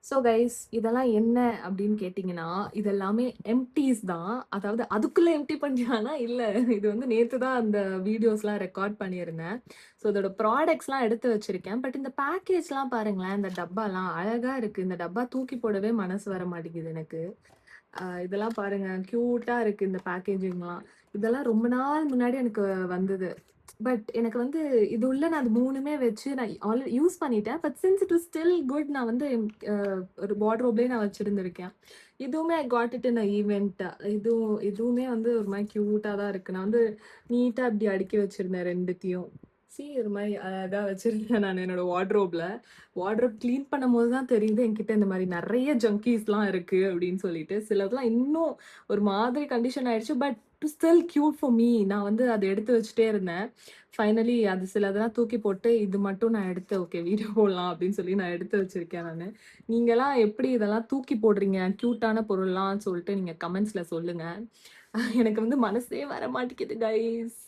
So guys இதெல்லாம் என்ன அப்படின்னு கேட்டிங்கன்னா, இது எல்லாமே எம்ப்டீஸ் தான். அதாவது அதுக்குள்ள எம்ப்டி பண்ணியானா இல்ல. இது வந்து நேத்து தான் அந்த வீடியோஸ்லாம் ரெக்கார்ட் பண்ணியிருந்தேன். ஸோ இதோட ப்ராடக்ட்ஸ்லாம் எடுத்து வச்சிருக்கேன். பட் இந்த பேக்கேஜ்லாம் பாருங்களேன், இந்த டப்பாலாம் அழகா இருக்கு. இந்த டப்பா தூக்கி போடவே மனசு வர மாட்டேங்குது எனக்கு. இதெல்லாம் பாருங்க கியூட்டா இருக்கு இந்த பேக்கேஜிங்லாம். இதெல்லாம் ரொம்ப நாள் முன்னாடி எனக்கு வந்தது. பட் எனக்கு வந்து இது உள்ள நான் அது 3மே வச்சு நான் ஆல்ரெடி யூஸ் பண்ணிட்டேன். But since it was still good நான் வந்து அ ஒரு வார்ட்ரோப்லயே நான் வச்சிருந்திருக்கேன். இதுவுமே I got it in a event. இதுவுமே வந்து ஒரு மாரி கியூட்டா தான் இருக்கு. நான் வந்து நீட்டா இப்டி அடுக்கி வச்சிருந்தேன் 2த்தையும். ஒரு மாரி அழகா வச்சிருந்தேன் நான் என்னோட வார்ட்ரோப்ல. வார்ட்ரோப் கிளீன் பண்ணும்போது தான் தெரியுது என்கிட்ட இந்த மாரி நெறைய ஜங்கிஸ்லாம் இருக்கு அப்டின்னு சொல்லிட்டு. சிலதெல்லாம் இன்னும் ஒரு மாதிரி கண்டிஷன் ஆயிடுச்சு. But still cute for me. நான் வந்து அத எடுத்து வச்சுட்டே இருந்தேன். ஃபைனலி அது சிலதெல்லாம் தூக்கி போட்டு, இது மட்டும் நான் எடுத்து ஓகே வீடியோ போடலாம் அப்படின்னு சொல்லி நான் எடுத்து வச்சிருக்கேன் நானு. நீங்கலாம் எப்படி இதெல்லாம் தூக்கி போடுறீங்க? கியூட்டான பொருள்லாம் சொல்லிட்டு நீங்க கமெண்ட்ஸ்ல சொல்லுங்க. எனக்கு வந்து மனசே வர மாட்டேங்குது கைஸ்.